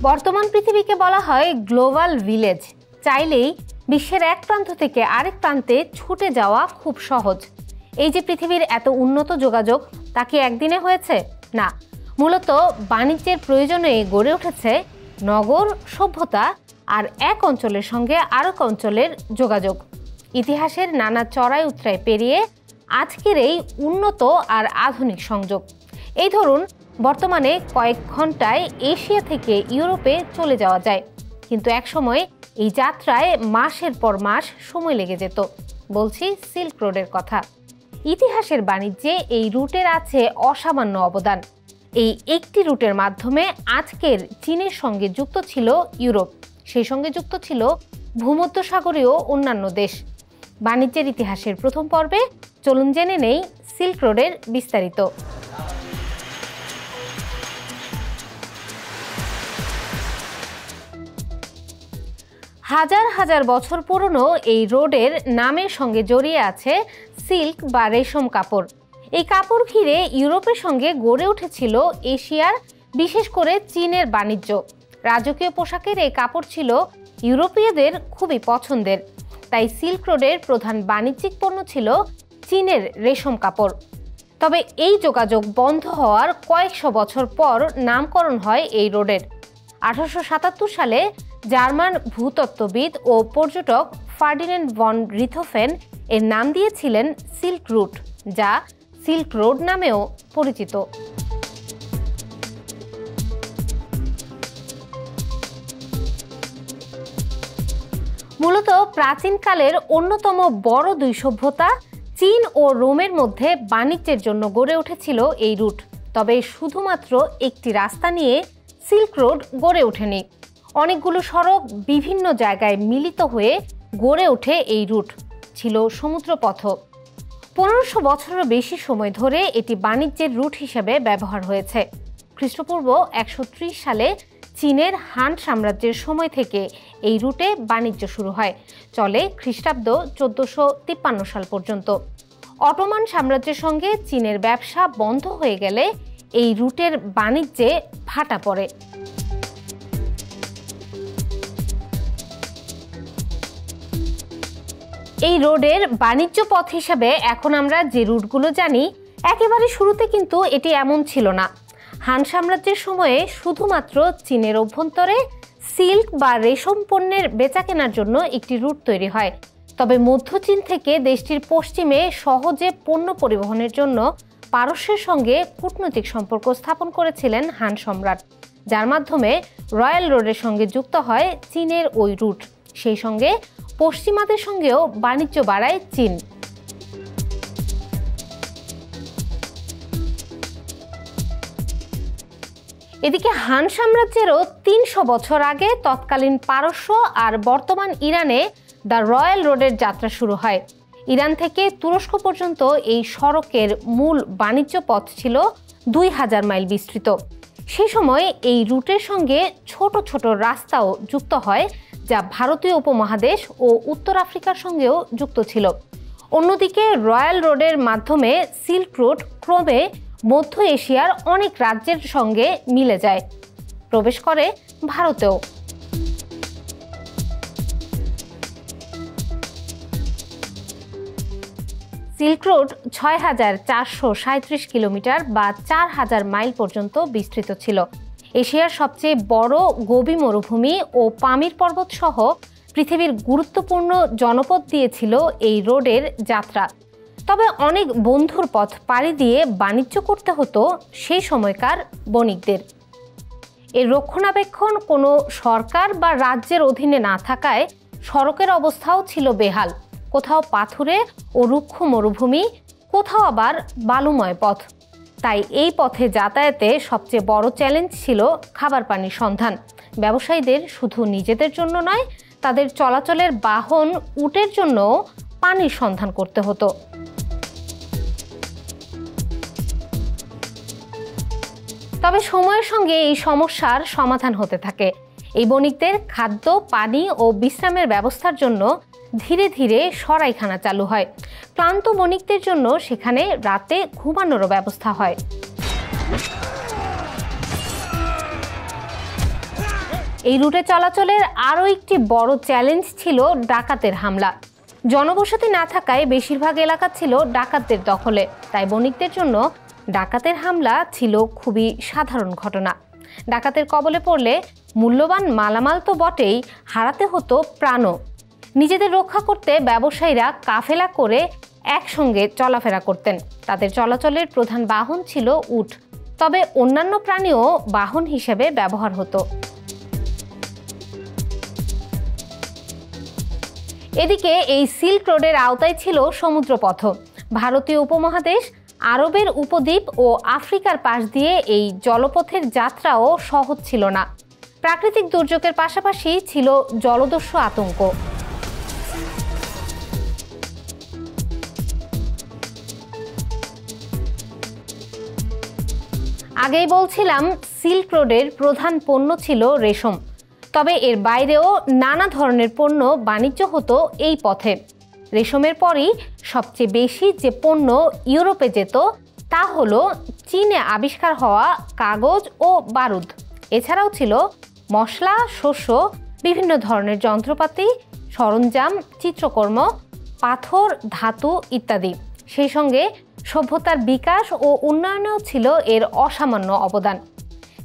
বর্তমান পৃথিবীকে বলা হয় গ্লোবাল ভিলেজ। চাইলেই বিশ্বের এক প্রান্ত থেকে আরেক প্রান্তে ছুটে যাওয়া খুব সহজ। এই যে পৃথিবীর এত উন্নত যোগাযোগ, তা কি একদিনে হয়েছে? না, মূলত বাণিজ্যের প্রয়োজনে গড়ে উঠেছে নগর সভ্যতা আর এক অঞ্চলের সঙ্গে আরেক অঞ্চলের যোগাযোগ। ইতিহাসের নানা চড়াই উতরাই পেরিয়ে আজকের এই উন্নত আর আধুনিক সংযোগ। এই ধরুন, বর্তমানে কয়েক ঘন্টায় এশিয়া থেকে ইউরোপে চলে যাওয়া যায়, কিন্তু একসময় এই যাত্রায় মাসের পর মাস সময় লেগে যেত। বলছি সিল্ক রোডের কথা। ইতিহাসের বাণিজ্যে এই রুটের আছে অসামান্য অবদান। এই একটি রুটের মাধ্যমে আজকের চীনের সঙ্গে যুক্ত ছিল ইউরোপ, সেই সঙ্গে যুক্ত ছিল ভূমধ্যসাগরীয় অন্যান্য দেশ। বাণিজ্যের ইতিহাসের প্রথম পর্বে চলুন জেনে নেই সিল্ক রোডের বিস্তারিত। হাজার হাজার বছর পুরনো এই রোডের নামের সঙ্গে জড়িয়ে আছে সিল্ক বা রেশম কাপড়। এই কাপড় ঘিরে ইউরোপের সঙ্গে গড়ে উঠেছিল এশিয়ার, বিশেষ করে চীনের বাণিজ্য। রাজকীয় পোশাকের এই কাপড় ছিল ইউরোপীয়দের খুবই পছন্দের, তাই সিল্ক রোডের প্রধান বাণিজ্যিক পণ্য ছিল চীনের রেশম কাপড়। তবে এই যোগাযোগ বন্ধ হওয়ার কয়েকশো বছর পর নামকরণ হয় এই রোডের। 1877 সালে জার্মান ভূতত্ত্ববিদ ও পর্যটক ফার্ডিনেন্ড ভন রিথোফেন এর নাম দিয়েছিলেন সিল্ক রুট, যা সিল্ক রোড নামেও পরিচিত। মূলত প্রাচীনকালের অন্যতম বড় দুই সভ্যতা চীন ও রোমের মধ্যে বাণিজ্যের জন্য গড়ে উঠেছিল এই রুট। তবে শুধুমাত্র একটি রাস্তা নিয়ে সিল্ক রোড গড়ে ওঠেনি, অনেকগুলো সড়ক বিভিন্ন জায়গায় মিলিত হয়ে গড়ে ওঠে এই রুট। ছিল সমুদ্রপথ। 1500 বছরেরও বেশি সময় ধরে এটি বাণিজ্যের রুট হিসেবে ব্যবহার হয়েছে। খ্রিস্টপূর্ব 130 সালে চীনের হান সাম্রাজ্যের সময় থেকে এই রুটে বাণিজ্য শুরু হয়, চলে খ্রিস্টাব্দ 1453 সাল পর্যন্ত। অটোমান সাম্রাজ্যের সঙ্গে চীনের ব্যবসা বন্ধ হয়ে গেলে এই রুটের বাণিজ্যে ভাটা পড়ে। এই রোডের বাণিজ্য পথ হিসেবে এখন আমরা যে রুটগুলো জানি, একেবারে শুরুতে কিন্তু এটি এমন ছিল না। হান সাম্রাজ্যের সময়ে শুধুমাত্র চীনের অভ্যন্তরে সিল্ক বা রেশম পণ্যের বেচাকেনার জন্য একটি রুট তৈরি হয়। তবে মধ্য চীন থেকে দেশটির পশ্চিমে সহজে পণ্য পরিবহনের জন্য পারস্যের সঙ্গে কূটনৈতিক সম্পর্ক স্থাপন করেছিলেন হান সম্রাট, যার মাধ্যমে রয়্যাল রোডের সঙ্গে যুক্ত হয় চীনের ওই রুট। সেই সঙ্গে পশ্চিমাদের সঙ্গেও বাণিজ্য বাড়ায় চীন। এদিকে হান সাম্রাজ্যেরও 300 বছর আগে তৎকালীন পারস্য আর বর্তমান ইরানে দ্য রয়্যাল রোডের যাত্রা শুরু হয়। ইরান থেকে তুরস্ক পর্যন্ত এই সড়কের মূল বাণিজ্য পথ ছিল 2000 মাইল বিস্তৃত। সেই সময় এই রুটের সঙ্গে ছোট ছোট রাস্তাও যুক্ত হয়, যা ভারতীয় উপমহাদেশ ও উত্তর আফ্রিকার সঙ্গেও যুক্ত ছিল। অন্যদিকে রয়্যাল রোডের মাধ্যমে সিল্ক রোড ক্রমে মধ্য এশিয়ার অনেক রাজ্যের সঙ্গে মিলে যায়, প্রবেশ করে ভারতেও। সিল্ক রোড 6437 কিলোমিটার বা 4000 মাইল পর্যন্ত বিস্তৃত ছিল। এশিয়ার সবচেয়ে বড় গোবি মরুভূমি ও পামির পর্বত সহ পৃথিবীর গুরুত্বপূর্ণ জনপদ দিয়েছিল এই রোডের যাত্রা। তবে অনেক বন্ধুর পথ পাড়ি দিয়ে বাণিজ্য করতে হতো সেই সময়কার বণিকদের। এর রক্ষণাবেক্ষণ কোনো সরকার বা রাজ্যের অধীনে না থাকায় সড়কের অবস্থাও ছিল বেহাল। কোথাও পাথুরে ও রুক্ষ মরুভূমি, কোথাও আবার বালুময় পথ। তাই এই পথে যাতায়াতে সবচেয়ে বড় চ্যালেঞ্জ ছিল খাবার পানির সন্ধান। ব্যবসায়ীদের শুধু নিজেদের জন্য নয়, তাদের চলাচলের বাহন উটের জন্য পানির সন্ধান করতে হতো। তবে সময়ের সঙ্গে এই সমস্যার সমাধান হতে থাকে। এই বণিকদের খাদ্য, পানি ও বিশ্রামের ব্যবস্থার জন্য ধীরে ধীরে সরাইখানা চালু হয়। ক্লান্ত বণিকদের জন্য সেখানে রাতে ঘুমানোরও ব্যবস্থা হয়। এই রুটে চলাচলের আরও একটি বড় চ্যালেঞ্জ ছিল ডাকাতের হামলা। জনবসতি না থাকায় বেশিরভাগ এলাকা ছিল ডাকাতদের দখলে, তাই বণিকদের জন্য ডাকাতের হামলা ছিল খুবই সাধারণ ঘটনা। ডাকাতের কবলে পড়লে মূল্যবান মালামাল তো বটেই, হারাতে হতো প্রাণও। নিজেদের রক্ষা করতে ব্যবসায়ীরা কাফেলা করে একসঙ্গে চলাফেরা করতেন। তাদের চলাচলের প্রধান বাহন ছিল উট, তবে অন্যান্য প্রাণীও বাহন হিসেবে ব্যবহার হতো। এদিকে এই সিল্ক রোডের আওতায় ছিল সমুদ্রপথ। ভারতীয় উপমহাদেশ, আরবের উপদ্বীপ ও আফ্রিকার পাশ দিয়ে এই জলপথের যাত্রাও সহজ ছিল না। প্রাকৃতিক দুর্যোগের পাশাপাশি ছিল জলদস্যু আতঙ্ক। আগেই বলছিলাম, সিল্ক রোডের প্রধান পণ্য ছিল রেশম, তবে এর বাইরেও নানা ধরনের পণ্য বাণিজ্য হতো এই পথে। রেশমের পরই সবচেয়ে বেশি যে পণ্য ইউরোপে যেত তা হলো চীনে আবিষ্কার হওয়া কাগজ ও বারুদ। এছাড়াও ছিল মশলা, শস্য, বিভিন্ন ধরনের যন্ত্রপাতি, সরঞ্জাম, চিত্রকর্ম, পাথর, ধাতু ইত্যাদি। সেই সঙ্গে সভ্যতার বিকাশ ও উন্নয়নেও ছিল এর অসামান্য অবদান।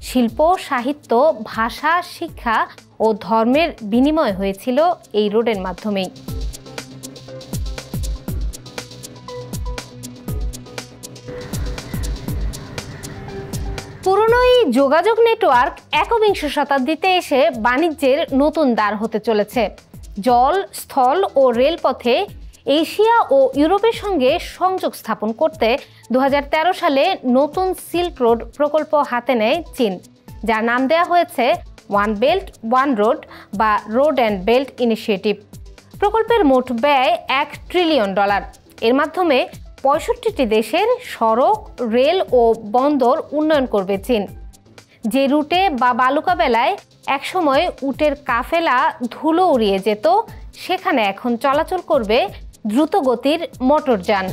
শিল্প, সাহিত্য, ভাষা, শিক্ষা ও ধর্মের বিনিময় হয়েছিল এই রোডের মাধ্যমেই। পুরনো এই যোগাযোগ নেটওয়ার্ক একবিংশ শতাব্দীতে এসে বাণিজ্যের নতুন দ্বার হতে চলেছে। জল, স্থল ও রেলপথে এশিয়া ও ইউরোপের সঙ্গে সংযোগ স্থাপন করতে 2013 সালে নতুন সিল্ক রোড প্রকল্প হাতে নেয় চীন, যার নাম দেওয়া হয়েছে ওয়ান বেল্ট ওয়ান রোড বা রোড অ্যান্ড বেল্ট ইনিশিয়েটিভ। প্রকল্পের মোট ব্যয় $1 ট্রিলিয়ন। এর মাধ্যমে 65টি দেশের সড়ক, রেল ও বন্দর উন্নয়ন করবে চীন। যে রুটে বা বালুকা বেলায় একসময় উটের কাফেলা ধুলো উড়িয়ে যেত, সেখানে এখন চলাচল করবে দ্রুতগতির মোটরযান।